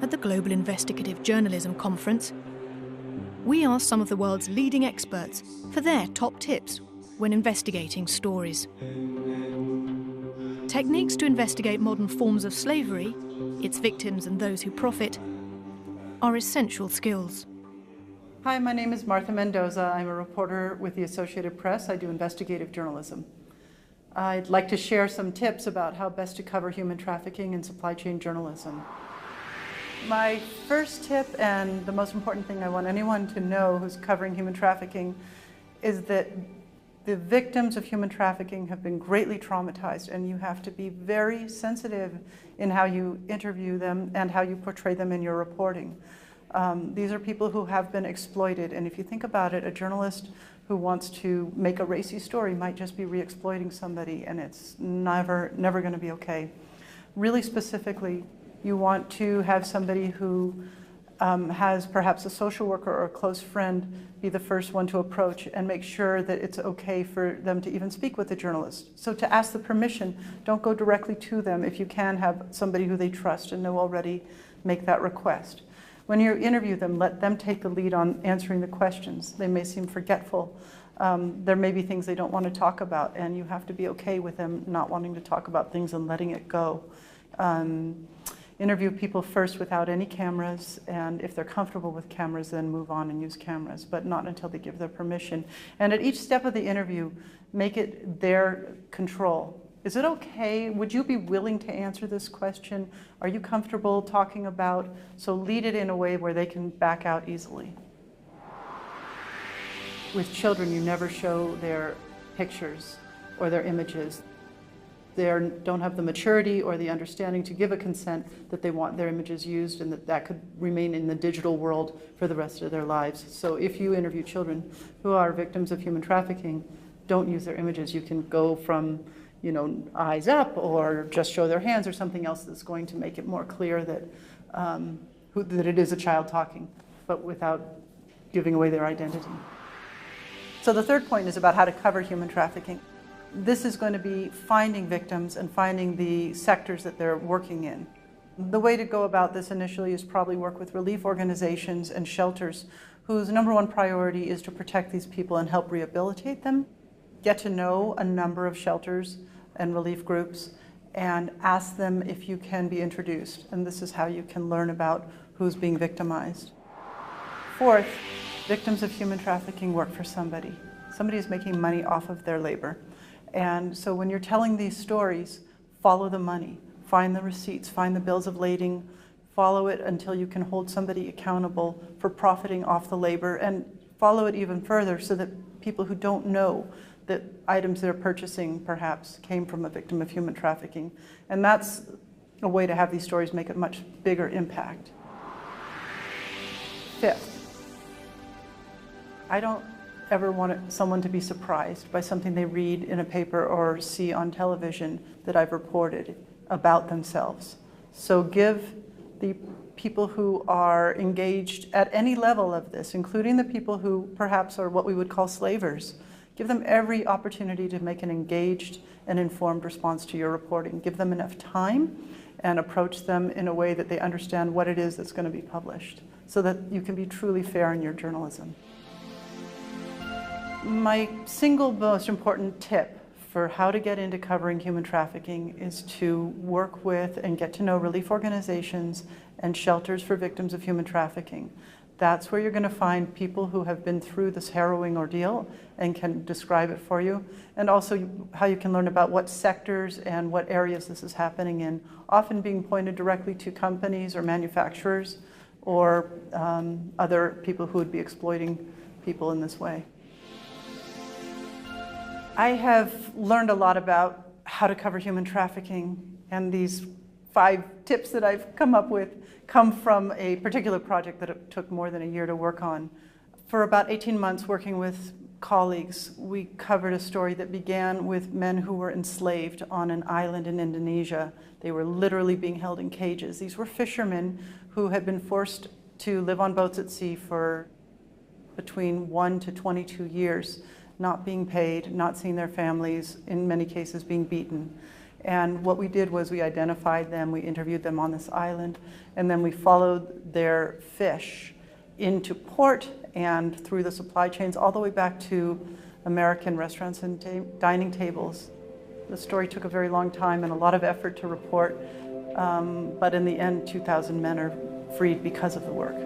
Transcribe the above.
at the Global Investigative Journalism Conference, we asked some of the world's leading experts for their top tips when investigating stories. Techniques to investigate modern forms of slavery, its victims and those who profit, are essential skills. Hi, my name is Marta Mendozа. I'm a reporter with the Associated Press. I do investigative journalism. I'd like to share some tips about how best to cover human trafficking in supply chain journalism. My first tip, and the most important thing I want anyone to know who's covering human trafficking, is that the victims of human trafficking have been greatly traumatized, and you have to be very sensitive in how you interview them and how you portray them in your reporting. These are people who have been exploited, and if you think about it, a journalist who wants to make a racy story might just be re-exploiting somebody, and it's never going to be okay. Really specifically, you want to have somebody who has perhaps a social worker or a close friend be the first one to approach and make sure that it's okay for them to even speak with the journalist. So to ask the permission, don't go directly to them. If you can, have somebody who they trust and know already make that request. When you interview them, let them take the lead on answering the questions. They may seem forgetful. There may be things they don't want to talk about, and you have to be okay with them not wanting to talk about things and letting it go. Interview people first without any cameras, and if they're comfortable with cameras, then move on and use cameras, but not until they give their permission. And at each step of the interview, make it their control. Is it okay? Would you be willing to answer this question? Are you comfortable talking about? So lead it in a way where they can back out easily. With children, you never show their pictures or their images. They don't have the maturity or the understanding to give a consent that they want their images used, and that could remain in the digital world for the rest of their lives. So if you interview children who are victims of human trafficking, don't use their images. You can go from eyes up, or just show their hands, or something else that's going to make it more clear that, that it is a child talking, but without giving away their identity. So the third point is about how to cover human trafficking. This is going to be finding victims and finding the sectors that they're working in. The way to go about this initially is probably work with relief organizations and shelters whose number one priority is to protect these people and help rehabilitate them. Get to know a number of shelters and relief groups and ask them if you can be introduced. And this is how you can learn about who's being victimized. Fourth, victims of human trafficking work for somebody. Somebody is making money off of their labor. And so when you're telling these stories, follow the money, find the receipts, find the bills of lading, follow it until you can hold somebody accountable for profiting off the labor, and follow it even further so that people who don't know that items they're purchasing perhaps came from a victim of human trafficking. And that's a way to have these stories make a much bigger impact. Fifth, I don't ever want someone to be surprised by something they read in a paper or see on television that I've reported about themselves. So give the people who are engaged at any level of this, including the people who perhaps are what we would call slavers, give them every opportunity to make an engaged and informed response to your reporting. Give them enough time and approach them in a way that they understand what it is that's going to be published, so that you can be truly fair in your journalism. My single most important tip for how to get into covering human trafficking is to work with and get to know relief organizations and shelters for victims of human trafficking. That's where you're going to find people who have been through this harrowing ordeal and can describe it for you, and also how you can learn about what sectors and what areas this is happening in, often being pointed directly to companies or manufacturers or other people who would be exploiting people in this way. I have learned a lot about how to cover human trafficking, and these 5 tips that I've come up with come from a particular project that it took more than a year to work on. For about 18 months working with colleagues, we covered a story that began with men who were enslaved on an island in Indonesia. They were literally being held in cages. These were fishermen who had been forced to live on boats at sea for between 1 to 22 years. Not being paid, not seeing their families, in many cases being beaten. And what we did was we identified them, we interviewed them on this island, and then we followed their fish into port and through the supply chains all the way back to American restaurants and dining tables. The story took a very long time and a lot of effort to report, but in the end, 2,000 men are freed because of the work.